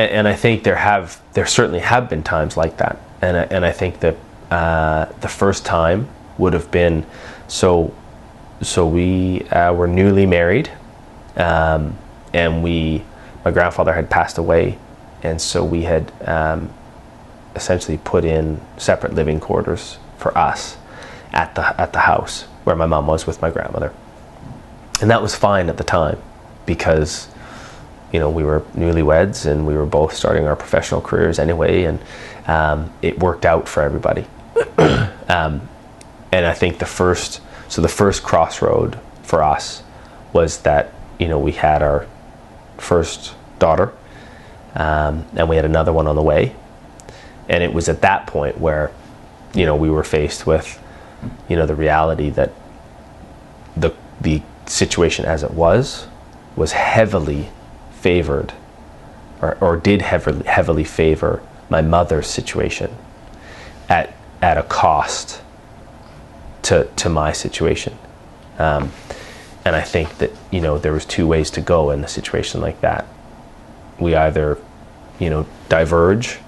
and I think there certainly have been times like that, and I think that the first time would have been so we were newly married, and my grandfather had passed away, and so we had essentially put in separate living quarters for us at the house where my mom was with my grandmother. And that was fine at the time because, we were newlyweds and we were both starting our professional careers anyway, and it worked out for everybody. And I think the first crossroad for us was that, we had our first daughter, and we had another one on the way. And it was at that point where, we were faced with, the reality that the situation as it was heavily favored or did heavily favor my mother's situation at a cost to my situation. And I think that, there was two ways to go in a situation like that. We either, diverge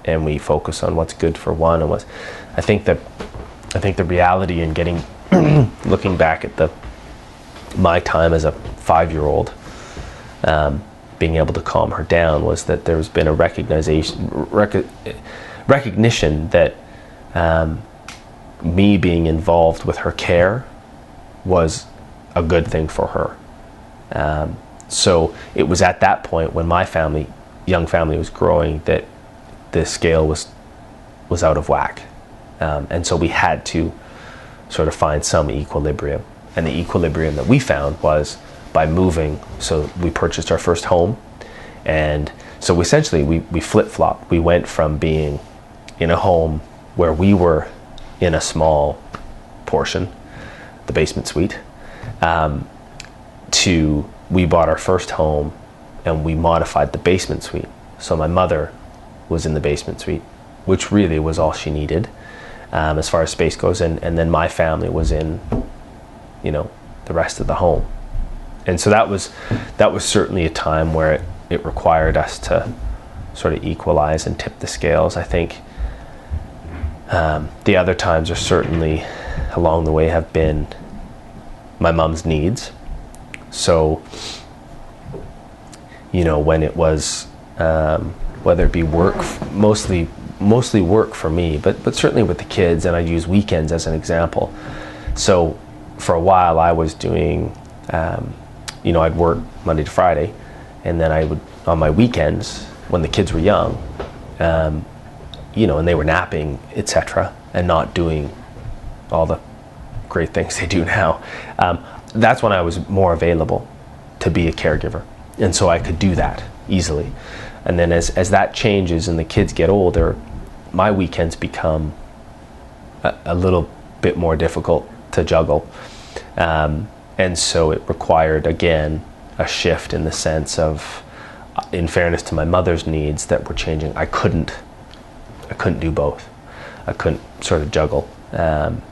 and we focus on what's good for one, and I think the reality in looking back at my time as a 5-year-old, being able to calm her down, was that there's been a recognition that me being involved with her care was a good thing for her. So it was at that point when my young family was growing, that the scale was out of whack. And so we had to sort of find some equilibrium. And the equilibrium that we found was by moving. So we purchased our first home. And so essentially we flip-flopped. We went from being in a home where we were in a small portion, the basement suite, to we bought our first home and we modified the basement suite. So my mother was in the basement suite, which really was all she needed as far as space goes. And then my family was in, the rest of the home. And so that was certainly a time where it required us to sort of equalize and tip the scales. I think the other times are certainly along the way have been my mom's needs. So, when it was, whether it be work, mostly work for me, but certainly with the kids, and I use weekends as an example. So for a while I was doing, I'd work Monday to Friday, and then I would, on my weekends, when the kids were young, and they were napping, etc., and not doing all the great things they do now, that's when I was more available to be a caregiver. And so I could do that easily. And then as that changes and the kids get older, my weekends become a little bit more difficult to juggle. And so it required, again, a shift in the sense of, in fairness to my mother's needs that were changing, I couldn't do both. I couldn't sort of juggle. And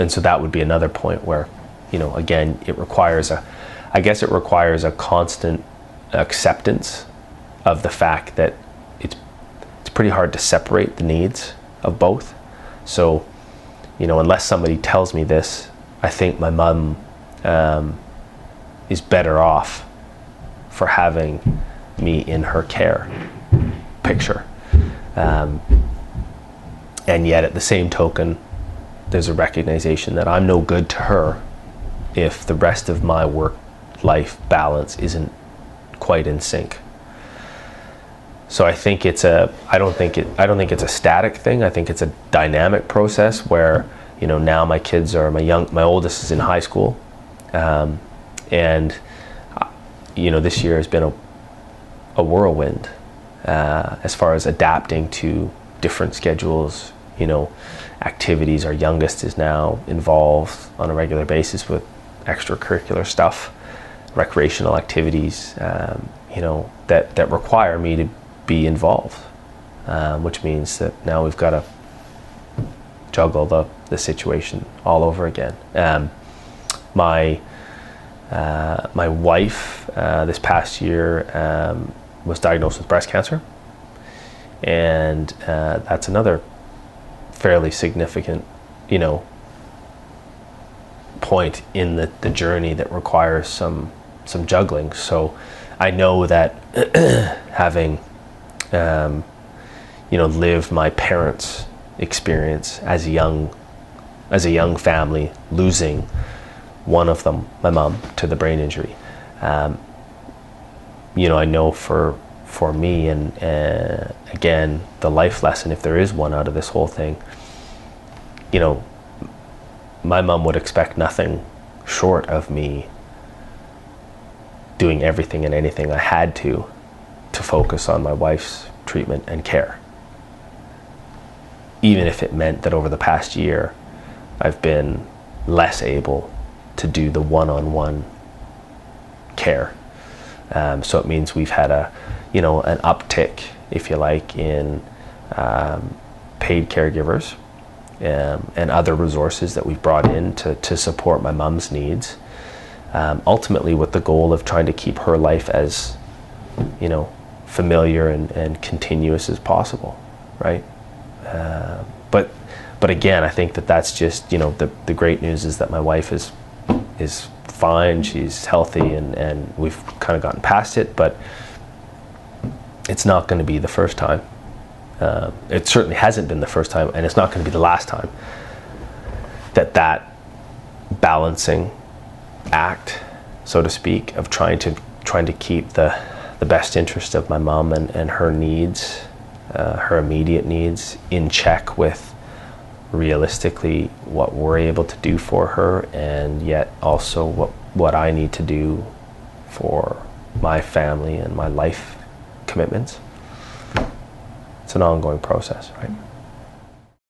so that would be another point where, again, it requires a constant acceptance of the fact that it's pretty hard to separate the needs of both. So, unless somebody tells me this, I think my mom is better off for having me in her care picture. And yet at the same token, there's a recognition that I'm no good to her if the rest of my work-life balance isn't quite in sync. So I think I don't think it's a static thing. I think it's a dynamic process where, now my kids are, my oldest is in high school. And this year has been a whirlwind as far as adapting to different schedules, activities. Our youngest is now involved on a regular basis with extracurricular stuff, recreational activities, that require me to be involved, which means that now we've got to juggle the situation all over again. My wife this past year was diagnosed with breast cancer, And that's another fairly significant, point in the journey that requires some juggling. So I know that having lived my parents' experience as a young family, losing one of them, my mom, to the brain injury, I know for me, and again, the life lesson, if there is one out of this whole thing, my mom would expect nothing short of me doing everything and anything I had to focus on my wife's treatment and care. Even if it meant that over the past year, I've been less able to do the one-on-one care. So it means we've had an uptick, if you like, in paid caregivers and other resources that we've brought in to support my mom's needs. Ultimately with the goal of trying to keep her life as, familiar and continuous as possible, right? But again, I think that's just, the great news is that my wife is fine, she's healthy, and we've kind of gotten past it, but it's not going to be the first time. It certainly hasn't been the first time, and it's not going to be the last time that balancing act, so to speak, of trying to keep the best interest of my mom and her needs, her immediate needs, in check with realistically what we're able to do for her, and yet also what I need to do for my family and my life commitments. It's an ongoing process, right?